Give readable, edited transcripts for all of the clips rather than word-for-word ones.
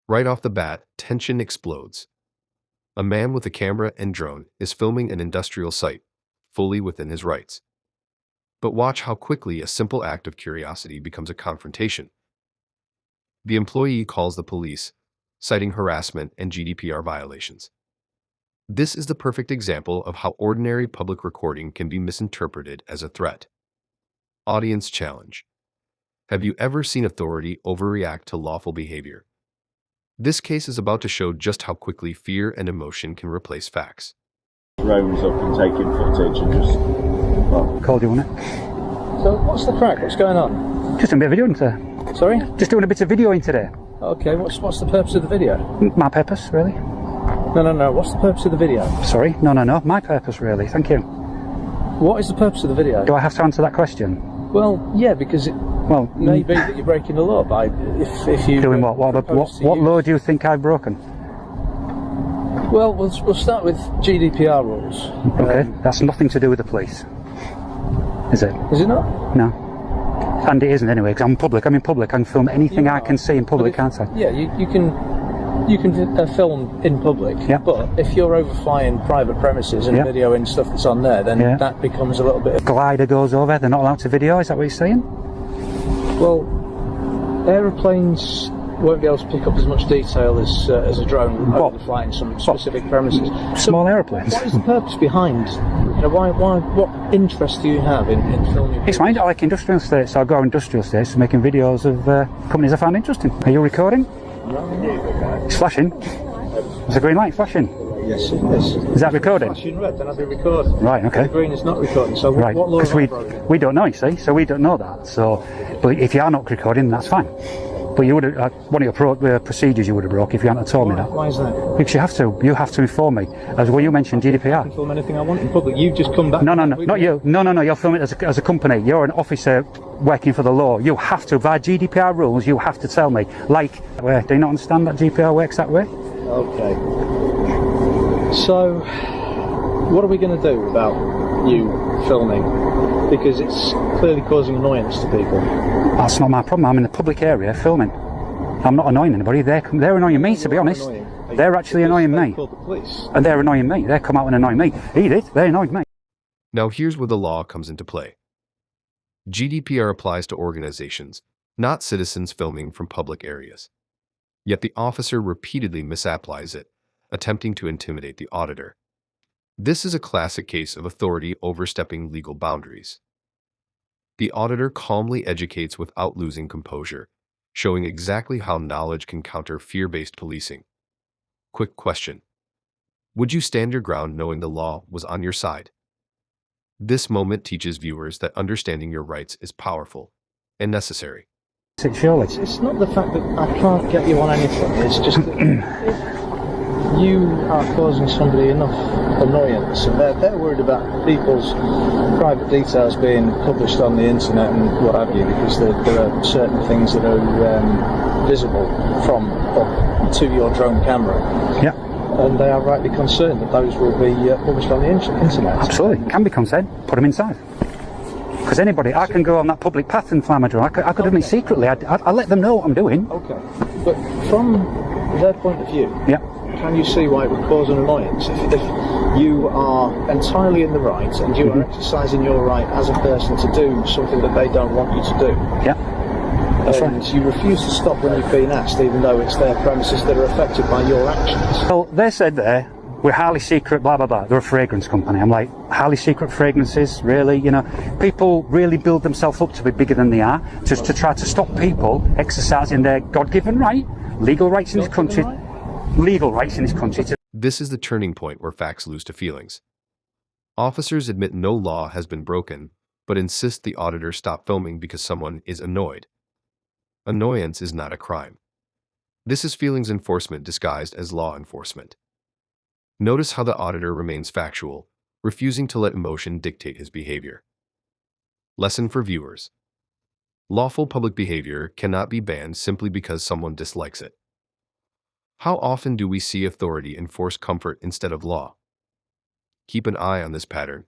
Right off the bat, tension explodes. A man with a camera and drone is filming an industrial site, fully within his rights. But watch how quickly a simple act of curiosity becomes a confrontation. The employee calls the police, citing harassment and GDPR violations. This is the perfect example of how ordinary public recording can be misinterpreted as a threat. Audience challenge. Have you ever seen authority overreact to lawful behavior? This case is about to show just how quickly fear and emotion can replace facts. Drones up and taking footage and just... Well, Called you on it. So what's the crack? What's going on? Just doing a bit of videoing today. Sorry? Just doing a bit of videoing today. Okay, what's the purpose of the video? My purpose, really. No. What's the purpose of the video? Sorry, no. My purpose, really. Thank you. What is the purpose of the video? Do I have to answer that question? Well, yeah, because it may be that you're breaking the law by if you doing what? What law do you think I've broken? Well, we'll start with GDPR rules. Okay, that's nothing to do with the police, is it? Is it not? No. And it isn't anyway, because I'm in public. I can film anything I can see in public, can't I? Yeah, you can film in public. Yeah. But if you're overflying private premises and videoing stuff that's on there, then that becomes a little bit. Glider goes over. They're not allowed to video. Is that what you're saying? Well, aeroplanes won't be able to pick up as much detail as a drone overflying some specific premises. Small aeroplanes. What is the purpose behind? What interest do you have in filming? It's fine. I like industrial estates, so I go to industrial estates making videos of companies I find interesting. Are you recording? No. It's flashing. There's a green light flashing. Yes, it is. Is that recording? Flashing red, then I'll be recording. Right, okay. The green is not recording, so right. What law Because have I broken? we don't know, you see, so we don't know that. So, but if you are not recording, that's fine. But you would have, one of your procedures you would have broke if you hadn't told me that. Why is that? Because you have to inform me. As well, you mentioned GDPR. I can film anything I want in public. You've just come back. No, not you. No, you're filming it as a company. You're an officer working for the law. You have to, via GDPR rules, you have to tell me. Like, do you not understand that GDPR works that way? Okay. So, what are we going to do about you filming? Because it's clearly causing annoyance to people. That's not my problem. I'm in a public area filming. I'm not annoying anybody. They're annoying me, to be honest. They're actually annoying me. Called the police. And they're annoying me. They come out and annoy me. He did. They annoyed me. Now here's where the law comes into play. GDPR applies to organizations, not citizens filming from public areas. Yet the officer repeatedly misapplies it, attempting to intimidate the auditor. This is a classic case of authority overstepping legal boundaries. The auditor calmly educates without losing composure, showing exactly how knowledge can counter fear-based policing. Quick question. Would you stand your ground knowing the law was on your side? This moment teaches viewers that understanding your rights is powerful and necessary. Surely. It's not the fact that I can't get you on anything, it's just that if you are causing somebody enough annoyance and they're worried about people's private details being published on the internet and what have you, because there are certain things that are visible from or to your drone camera. Yeah. And they are rightly concerned that those will be published on the internet. Absolutely. Can be concerned. Put them inside. Because anybody, I can go on that public path and fly my drone. I could have done it secretly. I let them know what I'm doing. Okay. But from their point of view, can you see why it would cause an annoyance if you are entirely in the right and you are exercising your right as a person to do something that they don't want you to do? Yeah. That's and right. you refuse to stop when you've been asked, even though it's their premises that are affected by your actions. Well, they said there, we're highly secret, blah, blah, blah. They're a fragrance company. I'm like, highly secret fragrances? Really? You know, people really build themselves up to be bigger than they are, just to try to stop people exercising their God-given right, legal rights in this country. Legal rights in this country. This is the turning point where facts lose to feelings. Officers admit no law has been broken, but insist the auditor stop filming because someone is annoyed. Annoyance is not a crime. This is feelings enforcement disguised as law enforcement. Notice how the auditor remains factual, refusing to let emotion dictate his behavior. Lesson for viewers. Lawful public behavior cannot be banned simply because someone dislikes it. How often do we see authority enforce comfort instead of law? Keep an eye on this pattern.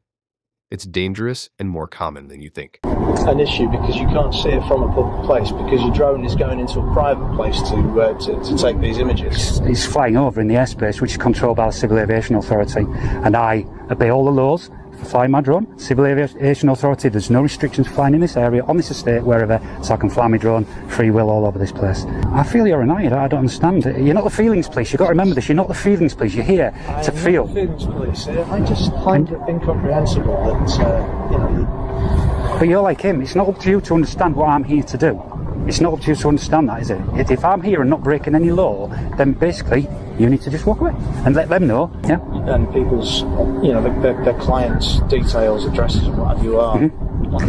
It's dangerous and more common than you think. An issue because you can't see it from a public place because your drone is going into a private place to take these images. It's flying over in the airspace which is controlled by the Civil Aviation Authority, and I obey all the laws for flying my drone. Civil Aviation Authority, there's no restrictions flying in this area, on this estate, wherever, so I can fly my drone free will all over this place. I feel you're annoyed. I don't understand. You're not the feelings police. You've got to remember this. You're not the feelings police. You're here to feel. I'm not the feelings police. I just find it incomprehensible that, But you're like him. It's not up to you to understand what I'm here to do. It's not up to you to understand that, is it? If I'm here and not breaking any law, then basically you need to just walk away and let them know. Yeah. And people's, their clients' details, addresses, and what have you are on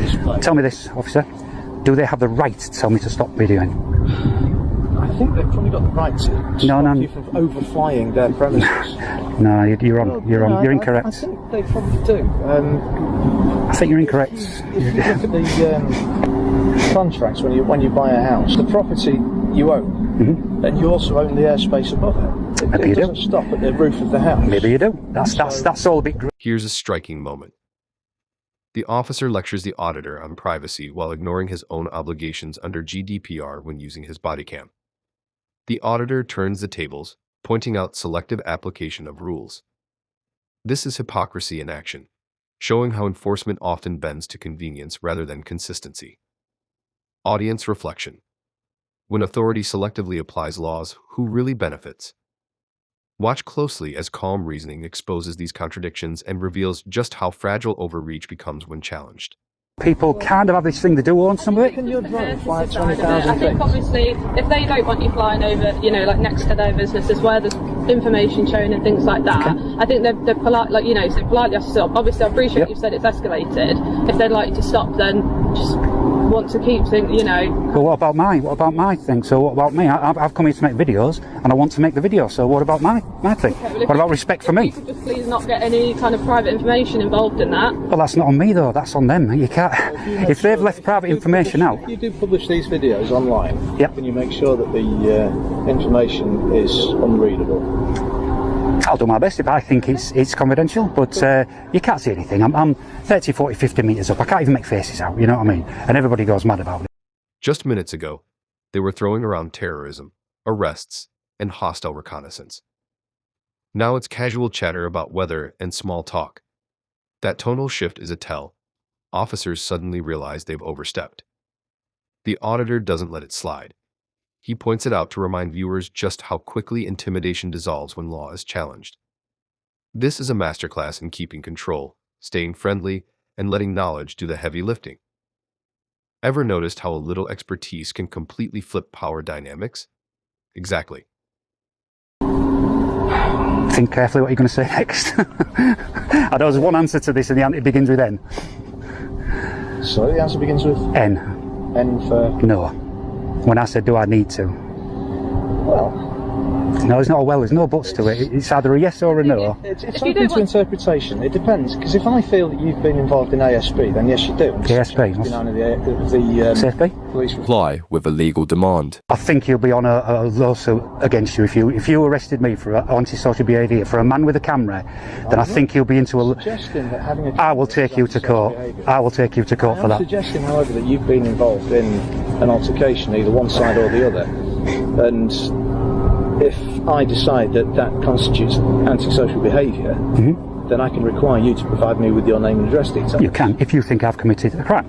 display. Tell me this, officer. Do they have the right to tell me to stop videoing? I think they've probably got the right to stop you from overflying their premises. No, you're wrong. You're wrong. You're incorrect. I think they probably do. I think you're incorrect. If you look at the contracts when you buy a house, the property you own, then you also own the airspace above it. It doesn't stop at the roof of the house. Maybe you do. That's all a bit. Here's a striking moment. The officer lectures the auditor on privacy while ignoring his own obligations under GDPR when using his body cam. The auditor turns the tables, pointing out selective application of rules. This is hypocrisy in action, showing how enforcement often bends to convenience rather than consistency. Audience reflection. When authority selectively applies laws, who really benefits? Watch closely as calm reasoning exposes these contradictions and reveals just how fragile overreach becomes when challenged. People kind of have this thing to do on some of it. Can your drone fly at 20,000 I think obviously if they don't want you flying over, like next to their businesses where there's information shown and things like that, I think they're polite, so politely have to stop. Obviously I appreciate you've said it's escalated. If they'd like you to stop, then just want to keep things, But what about my thing? So what about me? I've come here to make videos and I want to make the video, so what about my thing? Okay, What about respect for me? Just please not get any kind of private information involved in that. Well, that's not on me though, that's on them. You can't, if they've left private information out. If you do publish these videos online, can you make sure that the information is unreadable? I'll do my best if I think it's confidential, but you can't see anything. I'm 30, 40, 50 metres up. I can't even make faces out, you know what I mean? And everybody goes mad about it. Just minutes ago, they were throwing around terrorism, arrests, and hostile reconnaissance. Now it's casual chatter about weather and small talk. That tonal shift is a tell. Officers suddenly realize they've overstepped. The auditor doesn't let it slide. He points it out to remind viewers just how quickly intimidation dissolves when law is challenged. This is a masterclass in keeping control, staying friendly, and letting knowledge do the heavy lifting. Ever noticed how a little expertise can completely flip power dynamics? Exactly. Think carefully what you're going to say next. I know there's one answer to this and it begins with N. So the answer begins with N. N for No. When I said, do I need to? well. No, there's not a well, there's no buts to it. It's either a yes or a no. It's open to interpretation. It depends, because if I feel that you've been involved in ASP, then yes, you do. ASP? CSP? Police Reply with a legal demand. I think you'll be on a lawsuit against you if you arrested me for antisocial behaviour for a man with a camera. Then I think you'll be into a. Suggesting that having a I will take you to court. I will take you to court for I'm that. suggesting, however, that you've been involved in an altercation, either one side or the other, and if I decide that that constitutes antisocial behaviour, then I can require you to provide me with your name and address details. You can, if you think I've committed a crime.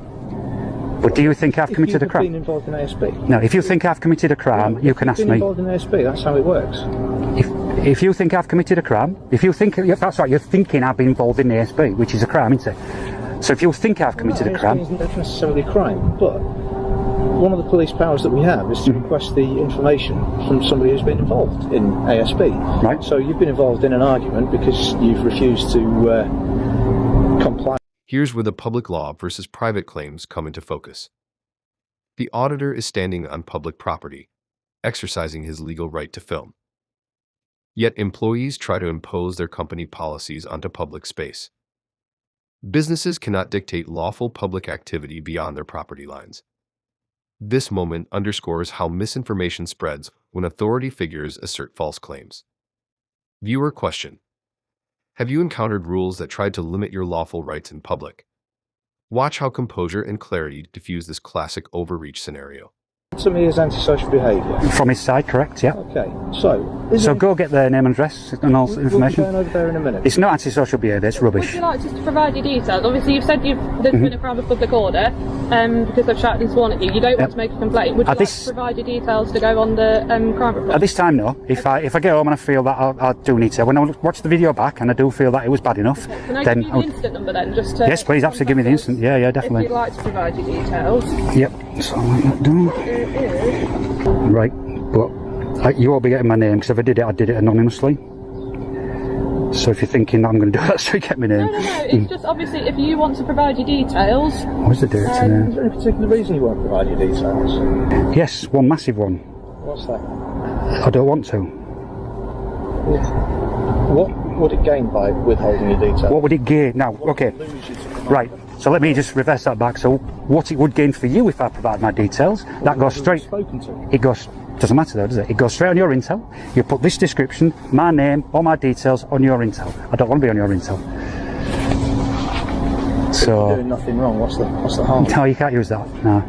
But do you think I've committed a crime? If you've been involved in ASP. No, if you think I've committed a crime, you can ask If you've been me. involved in ASP, that's how it works. If you think I've committed a crime, if you think, that's right, you're thinking I've been involved in ASP, which is a crime, isn't it? So if you think I've committed a crime. ASP isn't necessarily a crime, but one of the police powers that we have is to request the information from somebody who's been involved in ASP. Right. So you've been involved in an argument because you've refused to comply. Here's where the public law versus private claims come into focus. The auditor is standing on public property, exercising his legal right to film. Yet employees try to impose their company policies onto public space. Businesses cannot dictate lawful public activity beyond their property lines. This moment underscores how misinformation spreads when authority figures assert false claims. Viewer question: Have you encountered rules that tried to limit your lawful rights in public? Watch how composure and clarity diffuse this classic overreach scenario. To me is antisocial behaviour. From his side, correct, yeah. Okay, so Go get their name and address and all the information. We'll be going over there in a minute. It's not antisocial behaviour, it's Would rubbish. you like just to provide your details? Obviously, you've said there's been a crime of public order because they've shouted and sworn at you. You don't want to make a complaint. Would you like to provide your details to go on the crime report? At this time, no. If I get home and I feel that I do need to, when I watch the video back and I do feel that it was bad enough, Can I then give you the instant number then? Just to yes, please, absolutely give me the instant. Yeah, definitely. If you'd like to provide your details. Yep. So I'll write that down. Right, but you won't be getting my name because if I did it anonymously. So if you're thinking that I'm going to do that, so you get my name. No. It's just obviously if you want to provide your details. What's the date today? Is there any particular reason you won't provide your details? Yes, one massive one. What's that? I don't want to. What would it gain by withholding your details? What would it gain? Now, okay, right. So let me just reverse that back. So what it would gain for you if I provide my details, that goes straight. It goes. Doesn't matter though, does it? It goes straight on your intel. You put this description, my name, all my details on your intel. I don't want to be on your intel. So you're doing nothing wrong. What's the harm? No, you can't use that. No,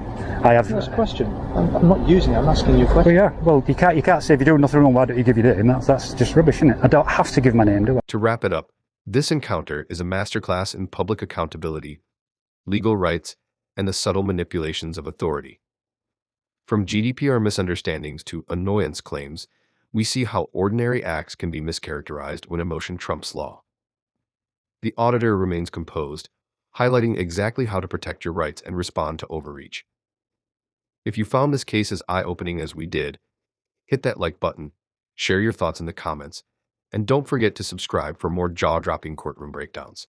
I have. That's a question. I'm not using it. I'm asking you a question. Well, yeah. Well, you can't say if you're doing nothing wrong, why don't you give your name? That's just rubbish, isn't it? I don't have to give my name, do I? To wrap it up, this encounter is a masterclass in public accountability, legal rights, and the subtle manipulations of authority. From GDPR misunderstandings to annoyance claims, we see how ordinary acts can be mischaracterized when emotion trumps law. The auditor remains composed, highlighting exactly how to protect your rights and respond to overreach. If you found this case as eye-opening as we did, hit that like button, share your thoughts in the comments, and don't forget to subscribe for more jaw-dropping courtroom breakdowns.